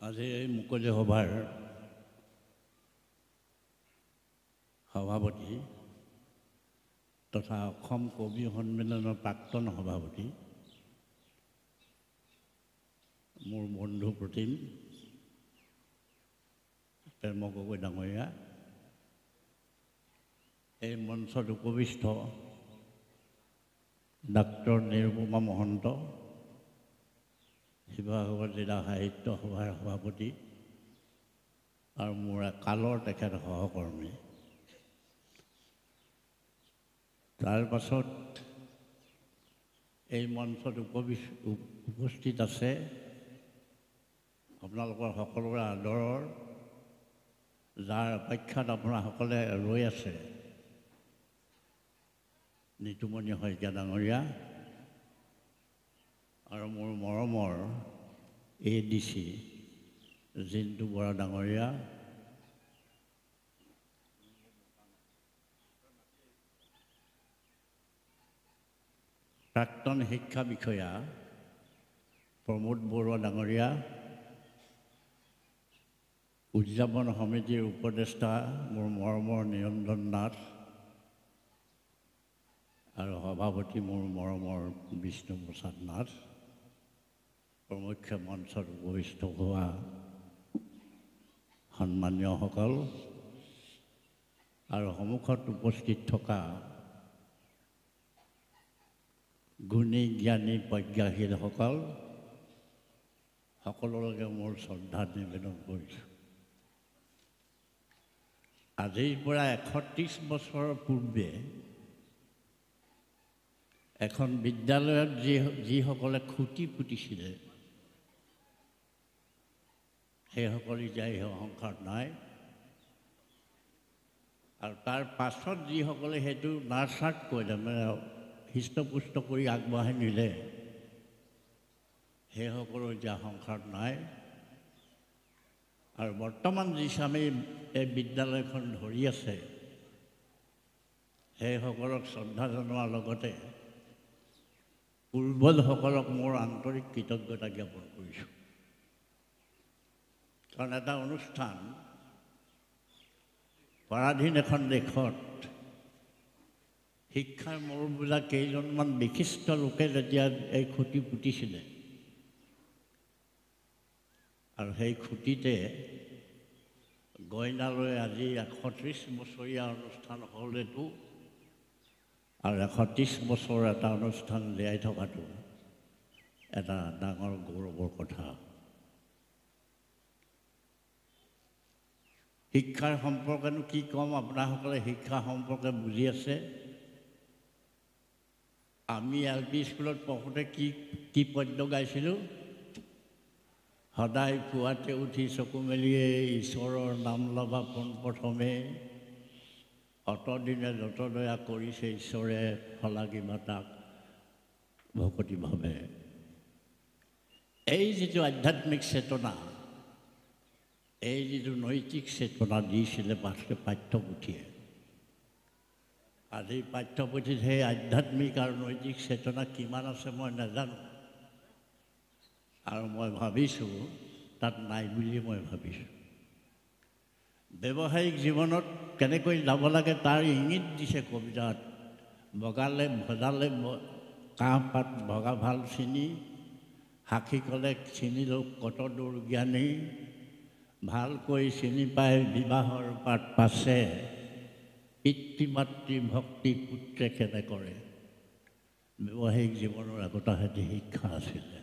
আজি এই মুকলি সভাৰ সভাপতি তথা অসম কবি সন্মিলনৰ প্ৰাক্তন সভাপতি মোৰ বন্ধু প্ৰতিম প্ৰেম গগৈ ডাঙৰীয়া, এই মঞ্চত উপবিষ্ট ডাক্তৰ নিৰুপমা মহন্ত, শিৱসাগৰ জিলা সাহিত্য সভাৰ সভাপতি আৰু মোৰ কালৰ তেখেত সহকৰ্মী। তাৰ পাছত এই মঞ্চত উপস্থিত আছে আপোনালোকৰ সকলোৰে আদৰৰ, যাৰ অপেক্ষাত আপোনাসকলে ৰৈ আছে, নিতুমণি শইকীয়া ডাঙৰীয়া আৰু মোৰ মৰমৰ ADC জিন্তু বৰা ডাঙৰীয়া, প্ৰাক্তন শিক্ষা বিষয়া প্ৰমোদ বৰুৱা ডাঙৰীয়া, উদযাপন সমিতিৰ উপদেষ্টা মোৰ মৰমৰ নিৰঞ্জন নাথ আৰু সভাপতি মোৰ মৰমৰ বিষ্ণু প্ৰসাদ নাথ, প্ৰমুখ্য মঞ্চত উপবিষ্ট হোৱা সন্মানীয়সকল আৰু সন্মুখত উপস্থিত থকা গুণী জ্ঞানী প্ৰজ্ঞাশীলসকল, সকলোকে মোৰ শ্ৰদ্ধা নিবেদন কৰিছোঁ। আজিৰ পৰা ৩১ বছৰৰ পূৰ্বে এখন বিদ্যালয়ত যিসকলে খুঁটি পুতিছিলে সেইসকল এতিয়া এই সংসাৰত নাই, আৰু তাৰ পাছত যিসকলে সেইটো নাৰ্চাৰ্ট কৰিলে, মানে হৃষ্টপুষ্ট কৰি আগবঢ়াই নিলে, সেইসকলো এতিয়া সংসাৰত নাই। আৰু বৰ্তমান যি স্বামী এই বিদ্যালয়খন ধৰি আছে, সেইসকলক শ্ৰদ্ধা জনোৱাৰ লগতে পূৰ্বজসকলক মোৰ আন্তৰিক কৃতজ্ঞতা জ্ঞাপন কৰিছোঁ। কাৰণ এটা অনুষ্ঠান পৰাধীন এখন দেশত শিক্ষাৰ মূৰবোজা কেইজনমান বিশিষ্ট লোকে যেতিয়া এই খুঁটি পুতিছিলে, আৰু সেই খুঁটিতে গইনালৈ আজি ১৩০ বছৰীয়া অনুষ্ঠান হ'লেতো, আৰু ১৩০ বছৰ এটা অনুষ্ঠান জীয়াই থকাটো এটা ডাঙৰ গৌৰৱৰ কথা। শিক্ষাৰ সম্পৰ্কেনো কি ক'ম, আপোনাসকলে শিক্ষা সম্পৰ্কে বুজি আছে। আমি LP স্কুলত পঢ়োঁতে কি পদ্য গাইছিলোঁ? সদায় পুৱাতে উঠি চকু মেলিয়ে ঈশ্বৰৰ নাম ল'বা পোনপ্ৰথমে, অতদিনে যতদয়া কৰিছে ঈশ্বৰে শলাগিবা তাক ভকতিভাৱে। এই যিটো আধ্যাত্মিক চেতনা, এই যিটো নৈতিক চেতনা দিছিলে পাঠ্যপুথিয়ে, আজি পাঠ্যপুথিত সেই আধ্যাত্মিক আৰু নৈতিক চেতনা কিমান আছে মই নাজানো, আৰু মই ভাবিছোঁ তাত নাই বুলি মই ভাবিছোঁ। ব্যৱসায়িক জীৱনত কেনেকৈ যাব লাগে তাৰ ইংগিত দিছে কবিতাত। বগালে ভজালে কাঁহপাত ভগা ভাল চিনি, সাক্ষী ক'লে চিনিলেও কত দূৰ জ্ঞানী, ভালকৈ চিনি পাই বিবাহৰ পাত পাছে, পিতৃ মাতৃ ভক্তি পুত্ৰে কেনে কৰে। ব্যৱসায়িক জীৱনৰ একোটা সেতি শিক্ষা আছিলে।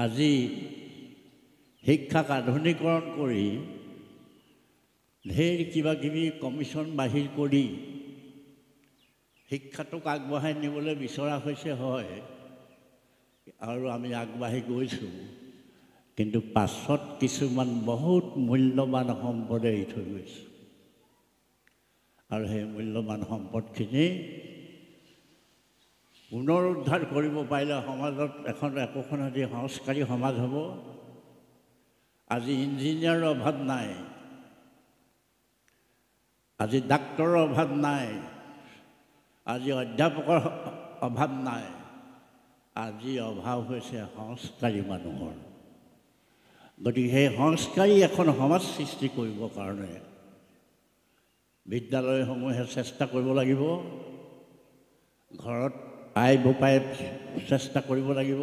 আজি শিক্ষাক আধুনিকৰণ কৰি ঢেৰ কিবা কিবি কমিশ্যন বাহিৰ কৰি শিক্ষাটোক আগবঢ়াই নিবলৈ বিচৰা হৈছে, হয়, আৰু আমি আগবাঢ়ি গৈছোঁ, কিন্তু পাছত কিছুমান বহুত মূল্যৱান সম্পদ এৰি থৈ গৈছে, আৰু সেই মূল্যৱান সম্পদখিনি পুনৰুদ্ধাৰ কৰিব পাৰিলে সমাজত একোখন এটি সংস্কাৰী সমাজ হ'ব। আজি ইঞ্জিনিয়াৰৰ অভাৱ নাই, আজি ডাক্তৰৰ অভাৱ নাই, আজি অধ্যাপকৰ অভাৱ নাই, আজি অভাৱ হৈছে সংস্কাৰী মানুহৰ। গতিকে সেই সংস্কাৰী এখন সমাজ সৃষ্টি কৰিবৰ কাৰণে বিদ্যালয়সমূহে চেষ্টা কৰিব লাগিব, ঘৰত আই বোপাই চেষ্টা কৰিব লাগিব,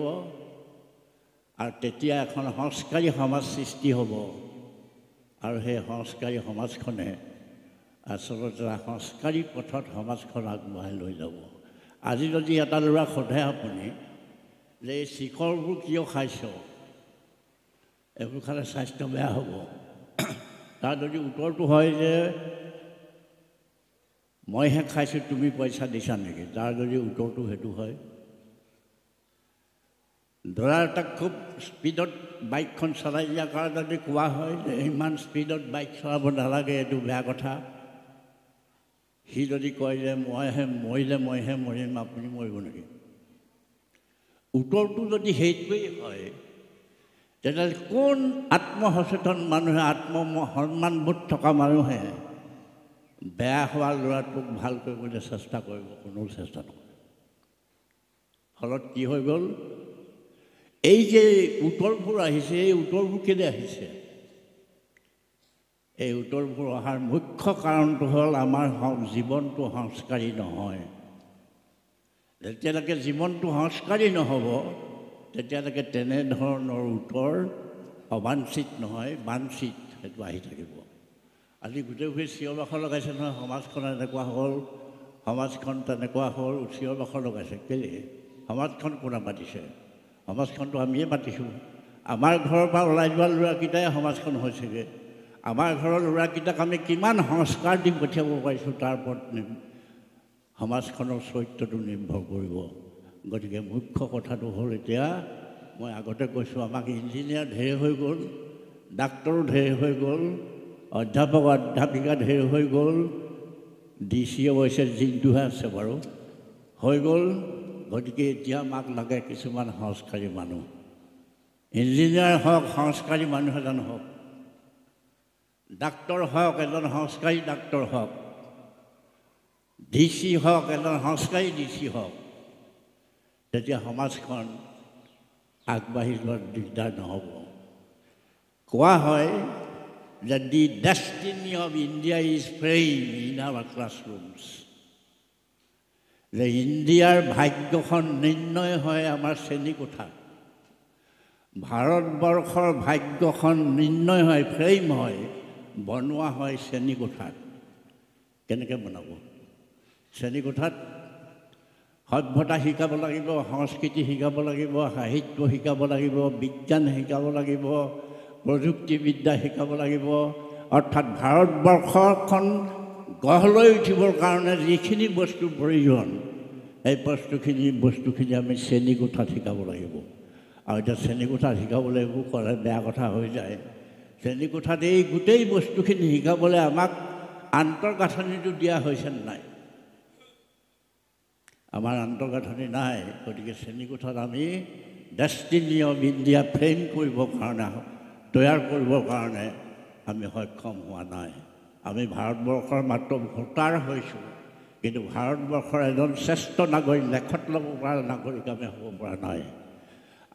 আৰু তেতিয়া এখন সংস্কাৰী সমাজ সৃষ্টি হ'ব। আৰু সেই সংস্কাৰী সমাজখনে আচলতে সংস্কাৰী পথত সমাজখন আগবঢ়াই লৈ যাব। আজি যদি এটা ল'ৰাক সোধে আপুনি যে এই শিখৰবোৰ কিয় খাইছ, এইবোৰ খালে স্বাস্থ্য বেয়া হ'ব, তাৰ যদি উত্তৰটো হয় যে মইহে খাইছোঁ তুমি পইচা দিছা নেকি, তাৰ যদি উত্তৰটো সেইটো হয়, ল'ৰা এটাক খুব স্পীডত বাইকখন চলাই দিয়াৰ কাৰণে যদি কোৱা হয় যে ইমান স্পীডত বাইক চলাব নালাগে, এইটো বেয়া কথা, সি যদি কয় যে মইহে মৰিম, আপুনি মৰিব নেকি? উত্তৰটো যদি সেইটোৱেই হয়, তেতিয়াহ'লে কোন আত্মসচেতন মানুহে, সন্মানবোধ থকা মানুহে বেয়া হোৱা ল'ৰাটোক ভাল কৰিবলৈ চেষ্টা কৰিব? কোনো চেষ্টা নকৰে। ফলত কি হৈ গ'ল, এই যে উত্তৰবোৰ আহিছে, এই উত্তৰবোৰ কেলৈ আহিছে? এই উত্তৰবোৰ অহাৰ মুখ্য কাৰণটো হ'ল আমাৰ জীৱনটো সংস্কাৰী নহয়। যেতিয়ালৈকে জীৱনটো সংস্কাৰী নহ'ব, তেতিয়ালৈকে তেনেধৰণৰ উত্তৰ অবাঞ্ছিত নহয়, বাঞ্ছিত সেইটো আহি থাকিব। আজি গোটেইবোৰে চিঞৰ বাখৰ লগাইছে নহয়, সমাজখন এনেকুৱা হ'ল, সমাজখন তেনেকুৱা হ'ল, চিঞৰ বাখৰ লগাইছে। কেলৈ? সমাজখন কোনে পাতিছে? সমাজখনটো আমিয়ে পাতিছোঁ। আমাৰ ঘৰৰ পৰা ওলাই যোৱা ল'ৰাকেইটাই সমাজখন হৈছেগৈ। আমাৰ ঘৰৰ ল'ৰাকেইটাক আমি কিমান সংস্কাৰ দি পঠিয়াব পাৰিছোঁ, তাৰ ওপৰত সমাজখনৰ চৰিত্ৰটো নিৰ্ভৰ কৰিব। গতিকে মুখ্য কথাটো হ'ল, এতিয়া মই আগতে কৈছোঁ, আমাক ইঞ্জিনিয়াৰ ঢেৰ হৈ গ'ল, ডাক্তৰো ঢেৰ হৈ গ'ল, অধ্যাপক অধ্যাপিকা ঢেৰ হৈ গ'ল, DC অৱশ্যে জিনটোহে আছে বাৰু, হৈ গ'ল। গতিকে এতিয়া আমাক লাগে কিছুমান সংস্কাৰী মানুহ। ইঞ্জিনিয়াৰ হওক, সংস্কাৰী মানুহ এজন হওক, ডাক্তৰ হওক, এজন সংস্কাৰী ডাক্তৰ হওক, DC হওক, এজন সংস্কাৰী DC হওক, তেতিয়া সমাজখন আগবাঢ়ি যোৱাত দিগদাৰ নহ'ব। কোৱা হয় যে the destiny of India is frame in our classrooms, যে ইণ্ডিয়াৰ ভাগ্যখন নিৰ্ণয় হয় আমাৰ শ্ৰেণীকোঠাত। ভাৰতবৰ্ষৰ ভাগ্যখন নিৰ্ণয় হয়, ফ্ৰেইম হয়, বনোৱা হয় শ্ৰেণীকোঠাত। কেনেকৈ বনাব? শ্ৰেণীকোঠাত সভ্যতা শিকাব লাগিব, সংস্কৃতি শিকাব লাগিব, সাহিত্য শিকাব লাগিব, বিজ্ঞান শিকাব লাগিব, প্ৰযুক্তিবিদ্যা শিকাব লাগিব। অৰ্থাৎ ভাৰতবৰ্ষখন গঢ় লৈ উঠিবৰ কাৰণে যিখিনি বস্তুৰ প্ৰয়োজন, সেই বস্তুখিনি আমি শ্ৰেণীকোঠাত শিকাব লাগিব। আৰু এতিয়া শ্ৰেণীকোঠাত শিকাবলৈ একো ক'লে বেয়া কথা হৈ যায়। শ্ৰেণীকোঠাত এই গোটেই বস্তুখিনি শিকাবলৈ আমাক আন্তঃগাঁথনিটো দিয়া হৈছে নাই? আমাৰ আন্তঃগাঁথনি নাই। গতিকে শ্ৰেণীকোঠাত আমি ডেষ্টিনি অফ ইণ্ডিয়া ফ্ৰেম কৰিবৰ কাৰণে, তৈয়াৰ কৰিবৰ কাৰণে আমি সক্ষম হোৱা নাই। আমি ভাৰতবৰ্ষৰ মাত্ৰ ভোটাৰ হৈছোঁ, কিন্তু ভাৰতবৰ্ষৰ এজন শ্ৰেষ্ঠ নাগৰিক, লেখত ল'ব পৰা নাগৰিক আমি হ'ব পৰা নাই।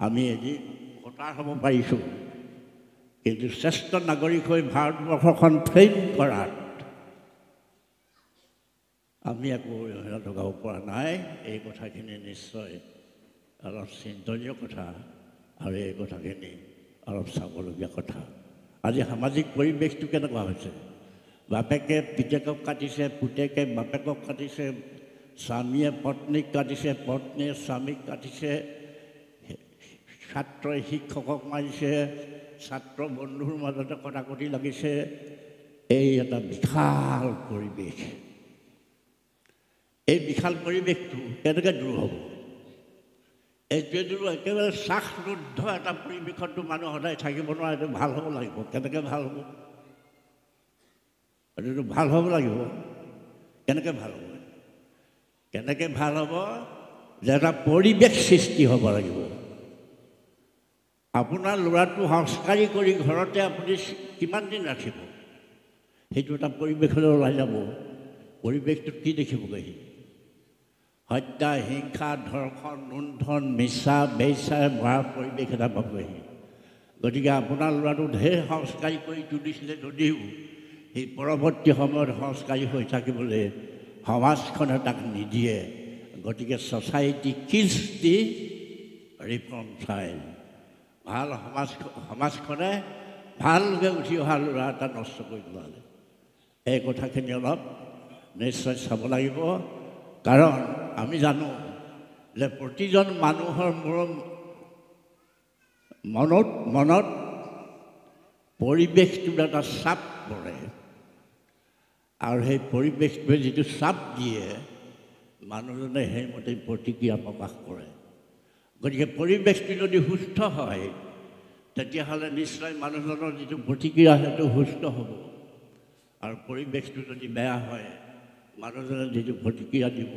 আমি এদিন ভোটাৰ হ'ব পাৰিছোঁ, কিন্তু শ্ৰেষ্ঠ নাগৰিক হৈ ভাৰতবৰ্ষখন ফ্ৰেম কৰাত আমি একো অৰিহণা যোগাব পৰা নাই। এই কথাখিনি নিশ্চয় অলপ চিন্তনীয় কথা, আৰু এই কথাখিনি অলপ চাবলগীয়া কথা। আজি সামাজিক পৰিৱেশটো কেনেকুৱা হৈছে? বাপেকে পিতেকক কাটিছে, পুতেকে বাপেকক কাটিছে, স্বামীয়ে পত্নীক কাটিছে, পত্নীয়ে স্বামীক কাটিছে, ছাত্ৰই শিক্ষকক মাৰিছে, ছাত্ৰ বন্ধুৰ মাজতে কটাকটি লাগিছে। এই এটা বিশাল পৰিৱেশ। এই বিশাল পৰিৱেশটো কেনেকৈ দূৰ হ'ব? এইটোৱেতো একেবাৰে শ্বাসৰুদ্ধ এটা পৰিৱেশতো মানুহ সদায় থাকিব নোৱাৰে। এইটো ভাল হ'ব লাগিব। কেনেকৈ ভাল হ'ব? এইটোতো ভাল হ'ব লাগিব। কেনেকৈ ভাল হ'ব? কেনেকৈ ভাল হ'ব? যে এটা পৰিৱেশ সৃষ্টি হ'ব লাগিব। আপোনাৰ ল'ৰাটো সংস্কাৰী কৰি ঘৰতে আপুনি কিমান দিন ৰাখিব? সেইটো এটা পৰিৱেশলৈ ওলাই যাব। পৰিৱেশটোত কি দেখিবগৈ? হত্যা, হিংসা, ধৰ্ষণ, লুণ্ঠন, মিছা বেচাৰে ভৰা পৰিৱেশ এটা পাবহি। গতিকে আপোনাৰ ল'ৰাটো ঢেৰ সংস্কাৰী কৰি তুলিছিলে যদিও সেই পৰৱৰ্তী সময়ত সংস্কাৰী হৈ থাকিবলৈ সমাজখনে তাক নিদিয়ে। গতিকে ছ'চাইটি কিলছ দি ৰিফৰ্ম চাইল্ড। ভাল সমাজখনে ভালকৈ উঠি অহা ল'ৰা এটা নষ্ট কৰি পেলালে। এই কথাখিনি অলপ নিশ্চয় চাব লাগিব, কাৰণ আমি জানো যে প্ৰতিজন মানুহৰ মনত পৰিৱেশটোত এটা চাপ পৰে, আৰু সেই পৰিৱেশটোৱে যিটো চাপ দিয়ে মানুহজনে সেইমতে প্ৰতিক্ৰিয়া প্ৰকাশ কৰে। গতিকে পৰিৱেশটো যদি সুস্থ হয় তেতিয়াহ'লে নিশ্চয় মানুহজনৰ যিটো প্ৰতিক্ৰিয়া সেইটো সুস্থ হ'ব, আৰু পৰিৱেশটো যদি বেয়া হয় মানুহজনে যিটো প্ৰতিক্ৰিয়া দিব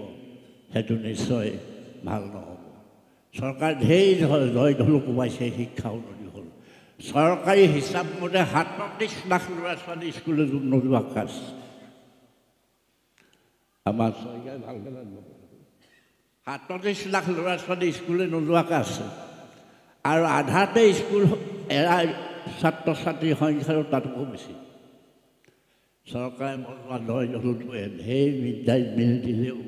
সেইটো নিশ্চয় ভাল নহ'ব। চৰকাৰ ঢেৰ জয় ঢোল কোবাইছে শিক্ষা উন্নতি হ'ল। চৰকাৰী হিচাপ মতে 37 লাখ ল'ৰা ছোৱালী স্কুললৈ নোযোৱা কাজ। আমাৰ চৰকাৰে ভালকৈ জানিব 37 লাখ ল'ৰা ছোৱালী স্কুললৈ নোযোৱাকৈ আছে, আৰু আধাতে স্কুল এৰা ছাত্ৰ ছাত্ৰীৰ সংখ্যাৰো তাতকৈ বেছি। চৰকাৰে বনোৱা জয় ঢোলটোৱে ঢেৰ মিড-ডে মিল দিলেও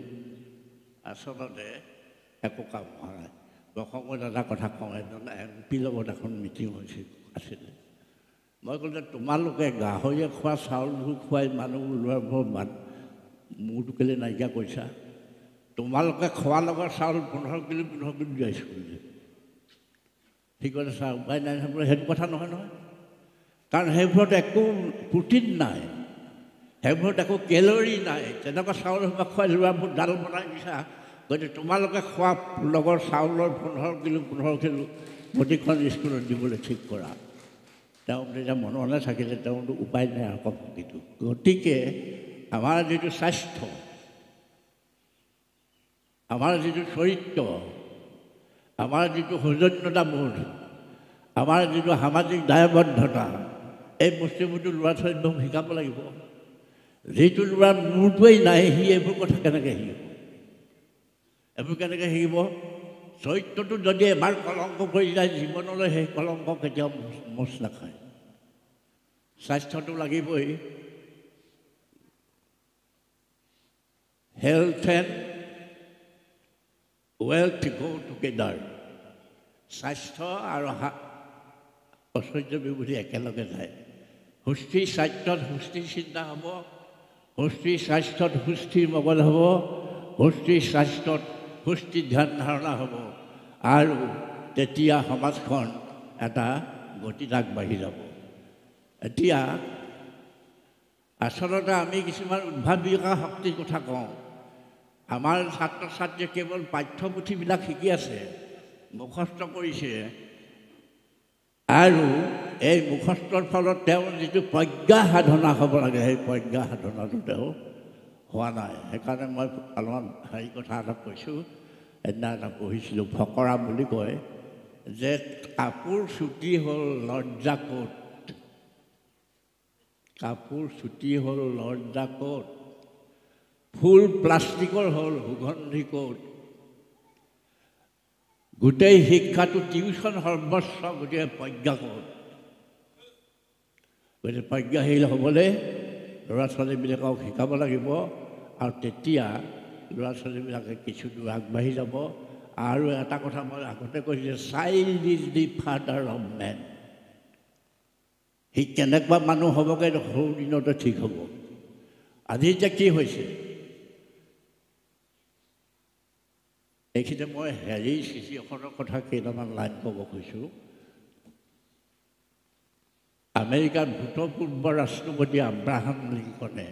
আচলতে একো কাম হোৱা নাই। অসমত এটা কথা কওঁ, এজন MP লগত এখন মিটিং আছিলে। মই ক'লো তোমালোকে গাহৰিয়ে খোৱা চাউলবোৰ খুৱাই মানুহবোৰ লোৱাৰ মূৰটো কেলৈ নাইকিয়া কৰিছা? তোমালোকে খোৱাৰ লগত চাউল 15 কিলো দিয়া স্কুললৈ। ঠিক আছে ছাৰ, উপায় নাই নহয়। সেইটো কথা নহয় নহয়, কাৰণ সেইবোৰত একো প্ৰটিন নাই, সেইবোৰত একো কেলৰি নাই। তেনেকুৱা চাউল খুৱাই ল'ৰাবোৰ ডাল বনাই দিছা। গতিকে তোমালোকে খোৱা লগৰ চাউলৰ 15 কিলো প্ৰতিখন স্কুলত দিবলৈ ঠিক কৰা। তেওঁ তেতিয়া মনলৈ থাকিলে, তেওঁতো উপায় নাই আকৌ ভক্তিটো। গতিকে আমাৰ যিটো স্বাস্থ্য, আমাৰ যিটো চৰিত্ৰ, আমাৰ যিটো সৌজন্যতাবোধ, আমাৰ যিটো সামাজিক দায়বদ্ধতা, এই বস্তুবোৰতো ল'ৰা ছোৱালীবোৰক শিকাব লাগিব। যিটো ল'ৰাৰ মূৰটোৱেই নাই, সি এইবোৰ কথা কেনেকৈ শিকিব? এইবোৰ কেনেকৈ শিকিব? চৰিত্ৰটো যদি এবাৰ কলংক কৰি যায় জীৱনলৈ, সেই কলংক কেতিয়াও মোচ নাখায়। স্বাস্থ্যটো লাগিবই। Health and wealth go together. স্বাস্থ্য আৰু ঐশ্বৰ্য বিভূতি একেলগে যায়। সুস্থিৰ স্বাস্থ্যত সুস্থিৰ চিন্তা হ'ব, সুস্থিৰ স্বাস্থ্যত সুস্থিৰ মগজ হ'ব, সুস্থিৰ স্বাস্থ্যত সুস্থিৰ ধ্যান ধাৰণা হ'ব, আৰু তেতিয়া সমাজখন এটা গতিত আগবাঢ়ি যাব। এতিয়া আচলতে আমি কিছুমান উদ্ভাৱিকা শক্তিৰ কথা কওঁ। আমাৰ ছাত্ৰ ছাত্ৰীয়ে কেৱল পাঠ্যপুথিবিলাক শিকি আছে, মুখস্থ কৰিছে, আৰু এই মুখস্থৰ ফলত তেওঁৰ যিটো প্ৰজ্ঞা সাধনা হ'ব লাগে সেই প্ৰজ্ঞা সাধনাটো তেওঁ হোৱা নাই। সেইকাৰণে মই অলপমান কথা এটা কৈছোঁ। সেইদিনা এটা পঢ়িছিলোঁ, ফকৰা বুলি কয় যে কাপোৰ চুটি হ'ল লজ্জা ক'ত, কাপোৰ চুটি হ'ল লজ্জা ক'ত, ফুল প্লাষ্টিকৰ হ'ল সুগন্ধি ক'ত, গোটেই শিক্ষাটো টিউচন সৰ্বস্ব, গতিকে প্ৰজ্ঞা ক'ত। গতিকে প্ৰজ্ঞাশীল হ'বলৈ ল'ৰা ছোৱালীবিলাকক শিকাব লাগিব, আৰু তেতিয়া ল'ৰা ছোৱালীবিলাকে কিছু দূৰ আগবাঢ়ি যাব। আৰু এটা কথা মই আগতে কৈছোঁ, child is the father of men. সি কেনেকুৱা মানুহ হ'বগৈ সৰু দিনতে ঠিক হ'ব। আজি এতিয়া কি হৈছে, এইখিনিতে মই হেৰিৰ চিঠিখনৰ কথা কেইটামান লাইন ক'ব কৈছোঁ। আমেৰিকাৰ ভূতপূৰ্ব ৰাষ্ট্ৰপতি আব্ৰাহাম লিংকনে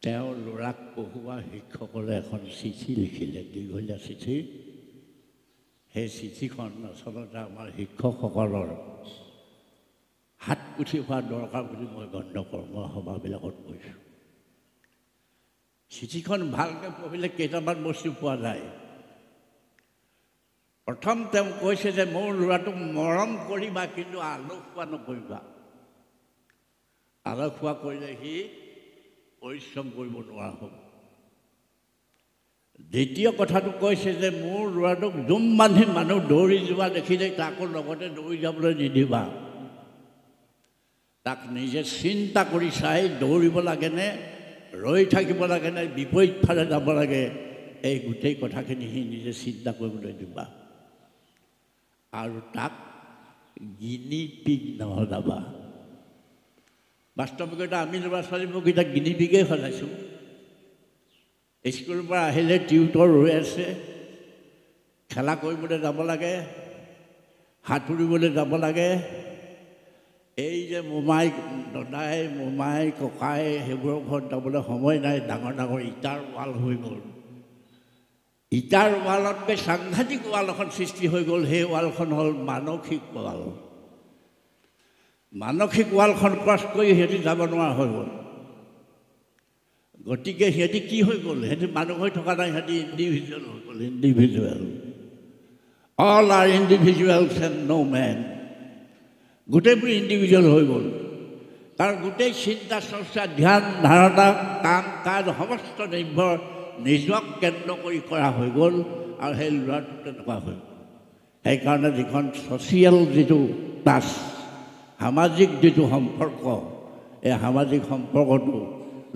তেওঁৰ ল'ৰাক পঢ়োৱা শিক্ষকলৈ এখন চিঠি লিখিলে, দীঘলীয়া চিঠি। সেই চিঠিখন আচলতে আমাৰ শিক্ষকসকলৰ হাত পুঠি হোৱা দৰকাৰ বুলি মই গণ্য কৰোঁ। মই সভাবিলাকত কৈছোঁ, চিঠিখন ভালকৈ পঢ়িলে কেইটামান বস্তু পোৱা যায়। প্ৰথম তেওঁ কৈছে যে মোৰ ল'ৰাটোক মৰম কৰিবা, কিন্তু আলসুৱা নকৰিবা। আলসুৱা কৰিলে সি পৰিশ্ৰম কৰিব নোৱাৰা হ'ব। দ্বিতীয় কথাটো কৈছে যে মোৰ ল'ৰাটোক জুম বান্ধি মানুহ দৌৰি যোৱা দেখিলে তাকো লগতে দৌৰি যাবলৈ নিদিবা, তাক নিজে চিন্তা কৰি চাই দৌৰিব লাগেনে ৰৈ থাকিব লাগেনে বিপৰীত ফালে যাব লাগে, এই গোটেই কথাখিনি সি নিজে চিন্তা কৰিবলৈ দিবা। আৰু তাক গিনি পিগ নহলাবা। বাস্তৱিকতে আমি ল'ৰা ছোৱালীবোৰক এতিয়া গিনি পিগেই সজাইছোঁ। স্কুলৰ পৰা আহিলে টিউটৰ ৰৈ আছে, খেলা কৰিবলৈ যাব লাগে, সাঁতুৰিবলৈ যাব লাগে। এই যে মোমাই দদাই মোমাই ককাই সেইবোৰৰ ঘৰত যাবলৈ সময় নাই, ডাঙৰ ডাঙৰ ইটাৰ ৱাল হৈ গ'ল। ইটাৰ ৱালতকৈ সাংঘাতিক ৱাল এখন সৃষ্টি হৈ গ'ল। সেই ৱালখন হ'ল মানসিক ৱাল। মানসিক ৱালখন ক্ৰছ কৰি সিহঁতি যাব নোৱাৰা হৈ গ'ল। গতিকে সিহঁতি কি হৈ গ'ল, সিহঁতি মানুহ হৈ থকা নাই, সিহঁতি ইণ্ডিভিজুৱেল হৈ গ'ল। Individual, all are individuals and no' men. গোটেইবোৰ ইণ্ডিভিজুৱেল হৈ গ'ল। কাৰণ গোটেই চিন্তা চৰ্চা ধ্যান ধাৰণা কাম কাজ সমস্ত নিৰ্ভৰ নিজক কেন্দ্ৰ কৰি কৰা হৈ গ'ল। আৰু সেই ল'ৰাটো তেনেকুৱা হৈ গ'ল। সেইকাৰণে যিখন ছ'চিয়েল যিটো টাচ, সামাজিক যিটো সম্পৰ্ক, এই সামাজিক সম্পৰ্কটো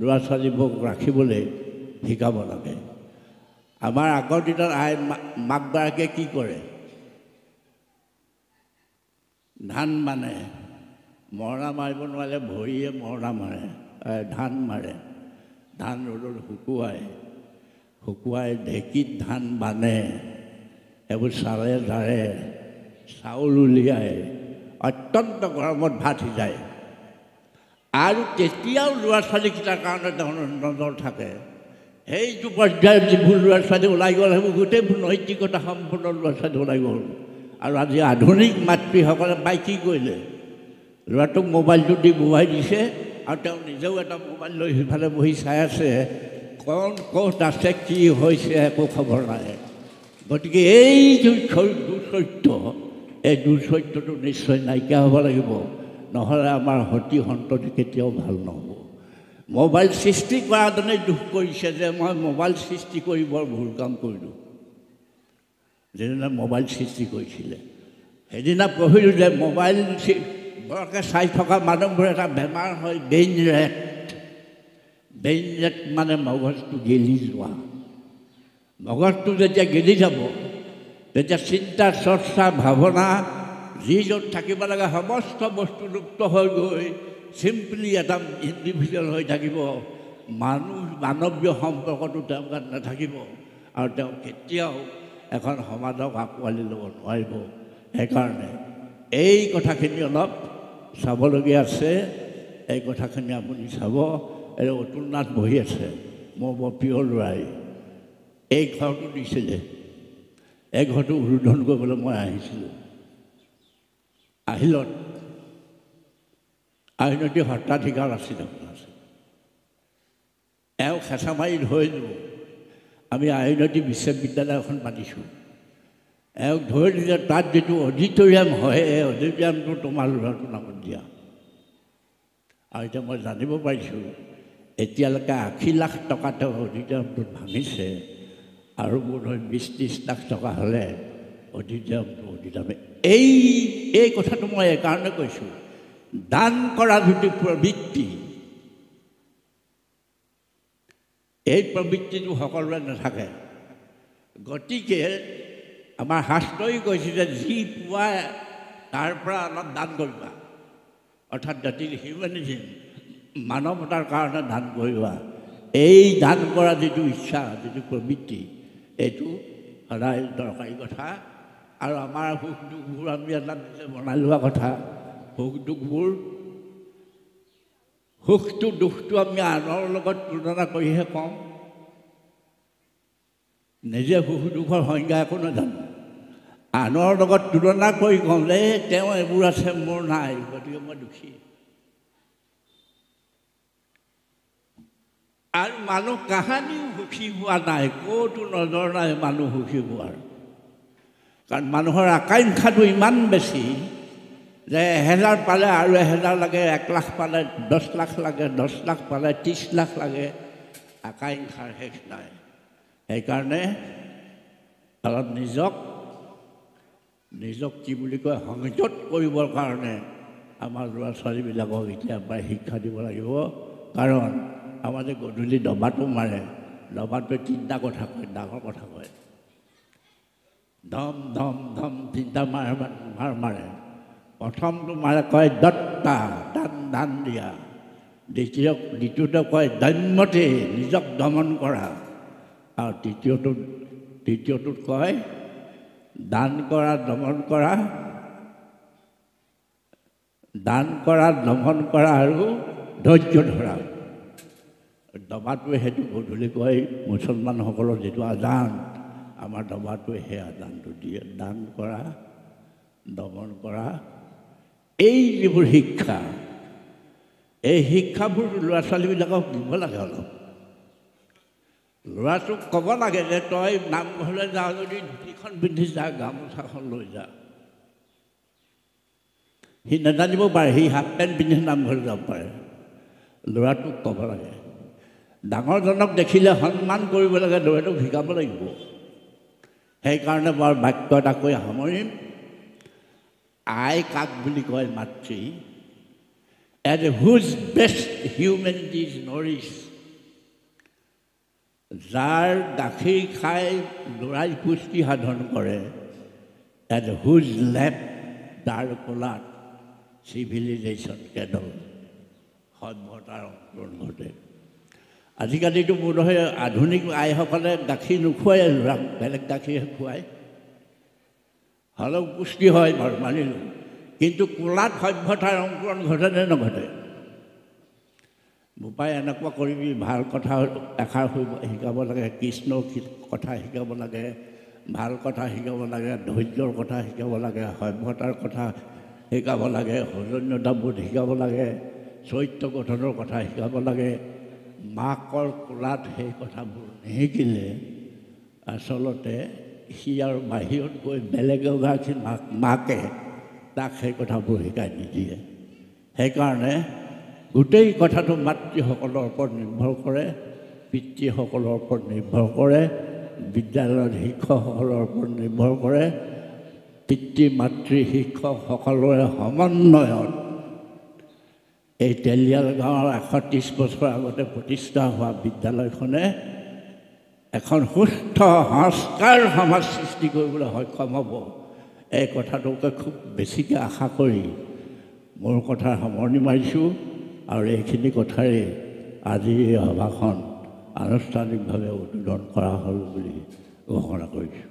ল'ৰা ছোৱালীবোৰক ৰাখিবলৈ শিকাব লাগে। আমাৰ আগৰ দিনত মাকগৰাকীয়ে কি কৰে, ধান মানে মৰণা মাৰিব নোৱাৰিলে ভৰিয়ে মৰণা মাৰে, ধান মাৰে, ধান ৰ'দত শুকুৱাই ঢেঁকীত ধান বানে, সেইবোৰ চালে জাৰে, চাউল উলিয়াই অত্যন্ত গৰমত ভাত সিজায়। আৰু তেতিয়াও ল'ৰা ছোৱালীকেইটাৰ কাৰণে তেওঁলোকৰ নজৰ থাকে। সেইটো পৰ্যায়ত যিবোৰ ল'ৰা ছোৱালী ওলাই গ'ল, সেইবোৰ গোটেইবোৰ নৈতিকতা সম্পূৰ্ণ ল'ৰা ছোৱালী ওলাই গ'ল। আৰু আজি আধুনিক মাতৃসকলে পাই কি কৰিলে, ল'ৰাটোক মোবাইলটো দি বহুৱাই দিছে, আৰু তেওঁ নিজেও এটা মোবাইল লৈ সিফালে বহি চাই আছে, কোন ক'ত আছে কি হৈছে একো খবৰ নাই। গতিকে এই দুচৰিত্ৰ, এই দুচৰিত্ৰটো নিশ্চয় নাইকিয়া হ'ব লাগিব, নহ'লে আমাৰ সতি সন্ততি কেতিয়াও ভাল নহ'ব। মোবাইল সৃষ্টি কৰাজনে দুখ কৰিছে যে মই মোবাইল সৃষ্টি কৰি বৰ ভুল কাম কৰিলোঁ। যিদিনা মোবাইল সৃষ্টি কৰিছিলে সেইদিনা পঢ়িলোঁ যে মোবাইল বৰকৈ চাই থকা মানুহবোৰৰ এটা বেমাৰ হয়, ব্ৰেইন ৰেট। ব্ৰেইন ৰেট মানে মগজটো গেলি যোৱা। মগজটো যেতিয়া গেলি যাব, তেতিয়া চিন্তা চৰ্চা ভাৱনা যি য'ত থাকিব লাগে সমস্ত বস্তু লুপ্ত হৈ গৈ চিম্পলি এটা ইণ্ডিভিজুৱেল হৈ থাকিব। মানৱীয় সম্পৰ্কটো তেওঁৰ গাত নাথাকিব, আৰু তেওঁ কেতিয়াও এখন সমাজক আঁকোৱালি ল'ব নোৱাৰিব। সেইকাৰণে এই কথাখিনি অলপ চাবলগীয়া আছে। এই কথাখিনি আপুনি চাব। এই অতুল নাথ বহি আছে, মোৰ বৰ প্ৰিয় ল'ৰাই। এই ঘৰটো দিছিলে, এই ঘৰটো উদ্বোধন কৰিবলৈ মই আহিছিলোঁ। আহিলত আইনতি সত্ৰাধিকাৰ আছিল। এওঁক হেঁচা মাৰি ধৰিলোঁ। আমি আইনতি বিশ্ববিদ্যালয় এখন পাতিছোঁ। এওঁক ধৰিলোঁ যে তাত যিটো অডিটৰিয়াম হয়, এই অডিটৰিয়ামটো তোমাৰ ল'ৰাটোৰ নামত দিয়া। আৰু এতিয়া মই জানিব পাৰিছোঁ এতিয়ালৈকে 80 লাখ টকা তেওঁ অডিটৰিয়ামটোত ভাঙিছে, আৰু বোধহয় 20-30 লাখ টকা হ'লে অডিটৰিয়ামটো এই কথাটো মই এইকাৰণে কৈছোঁ, দান কৰা যিটো প্ৰবৃত্তি, এই প্ৰবৃত্তিটো সকলোৰে নাথাকে। গতিকে আমাৰ শাস্ত্ৰই কৈছে যে যি পোৱা তাৰ পৰা অলপ দান কৰিবা, অৰ্থাৎ জাতিৰ হিউমেনিজিম, মানৱতাৰ কাৰণে দান কৰিবা। এই দান কৰা যিটো ইচ্ছা, যিটো প্ৰবৃত্তি, এইটো সদায় দৰকাৰী কথা। আৰু আমাৰ সুখ দুখবোৰ আমি এটা নিজে বনাই লোৱা কথা। সুখটো দুখটো আমি আনৰ লগত তুলনা কৰিহে কওঁ, নিজে সুখ দুখৰ সংজ্ঞা একো নাজানো। আনৰ লগত তুলনা কৰি কওঁ যে তেওঁ এইবোৰ আছে মোৰ নাই, গতিকে মই দুখী। আৰু মানুহ কাহানিও সুখী হোৱা নাই, ক'তো নজৰ নাই মানুহ সুখী হোৱাৰ। কাৰণ মানুহৰ আকাংক্ষাটো ইমান বেছি যে 1000 পালে আৰু 1000 লাগে, 1 লাখ পালে 10 লাখ লাগে, 10 লাখ পালে 30 লাখ লাগে। আকাংক্ষাৰ শেষ নাই। সেইকাৰণে অলপ নিজক কি বুলি কয় সংযত কৰিবৰ কাৰণে আমাৰ ল'ৰা ছোৱালীবিলাকক এতিয়াৰ পৰাই শিক্ষা দিব লাগিব। কাৰণ আমাৰ যে গধূলি দবাটো মাৰে, দবাটোৱে তিনিটা কথা কয়, ডাঙৰ কথা কয়। ধম ধম ধম তিনিটা মাৰ মাৰে। প্ৰথমটো মাৰে কয় দত্তা, দান দিয়া। দ্বিতীয়টো কয় দম্যতে, নিজক দমন কৰা। আৰু তৃতীয়টোত কয় দান কৰা, দমন কৰা, আৰু ধৈৰ্য ধৰা। দবাটোৱে সেইটো গধূলি কয় মুছলমানসকলৰ যিটো আজান, আমাৰ দবাটোৱে সেই আজানটো দিয়ে। দান কৰা, দমন কৰা, এই যিবোৰ শিক্ষা, এই শিক্ষাবোৰ ল'ৰা ছোৱালীবিলাকক দিব লাগে। অলপ ল'ৰাটোক ক'ব লাগে যে তই নামঘৰলৈ যাওঁ যদি ধুতিখন পিন্ধি যা, গামোচাখন লৈ যা। সি নাজানিব পাৰে, সি হাফ পেণ্ট পিন্ধি নামঘৰলৈ যাব পাৰে। ল'ৰাটোক ক'ব লাগে। ডাঙৰজনক দেখিলে সন্মান কৰিব লাগে, ল'ৰাটোক শিকাব লাগিব। সেইকাৰণে মই বাক্য এটা কৈ সামৰিম। আই কাক বুলি কয়? মাতৃ। এট হুজ বেষ্ট হিউমেনিটি ইজ নৰিছ। যাৰ গাখীৰ খাই ল'ৰাই পুষ্টি সাধন কৰে, এট হুজ লেপ, তাৰ কোলাত চিভিলাইজেশ্যন কেডল, সভ্যতাৰ অন্তৰণ ঘটে। আজিকালিতো বোধহয় আধুনিক আইসকলে গাখীৰ নোখোৱাই ল'ৰাক, বেলেগ গাখীৰহে খুৱায়। হ'লেও পুষ্টি হয় বাৰু, মানিলোঁ। কিন্তু কোলাত সভ্যতাৰ অংকুৰণ ঘটেনে নঘটে? বোপাই এনেকুৱা কৰিবি, ভাল কথা এষাৰ শিকাব লাগে, কৃষ্ণৰ কথা শিকাব লাগে, ভাল কথা শিকাব লাগে, ধৈৰ্যৰ কথা শিকাব লাগে, সভ্যতাৰ কথা শিকাব লাগে, সৌজন্যতাবোধ শিকাব লাগে, চৰিত্ৰ গঠনৰ কথা শিকাব লাগে। মাকৰ কোলাত সেই কথাবোৰ নিশিকিলে আচলতে সি আৰু বাহিৰত গৈ বেলেগ এগৰাকী মাকে তাক সেই কথাবোৰ শিকাই নিদিয়ে। সেইকাৰণে গোটেই কথাটো মাতৃসকলৰ ওপৰত নিৰ্ভৰ কৰে, পিতৃসকলৰ ওপৰত নিৰ্ভৰ কৰে, বিদ্যালয়ৰ শিক্ষকসকলৰ ওপৰত নিৰ্ভৰ কৰে। পিতৃ মাতৃ শিক্ষক সকলোৰে সমন্বয়ত এই তেলিয়াল গাঁৱৰ 130 বছৰ আগতে প্ৰতিষ্ঠা হোৱা বিদ্যালয়খনে এখন সুস্থ সংস্কাৰ সমাজ সৃষ্টি কৰিবলৈ সক্ষম হ'ব। এই কথাটোকে খুব বেছিকৈ আশা কৰি মোৰ কথাৰ সামৰণি মাৰিছোঁ। আৰু এইখিনি কথাৰে আজি এই সভাখন আনুষ্ঠানিকভাৱে উদ্বোধন কৰা হ'ল বুলি ঘোষণা কৰিছোঁ।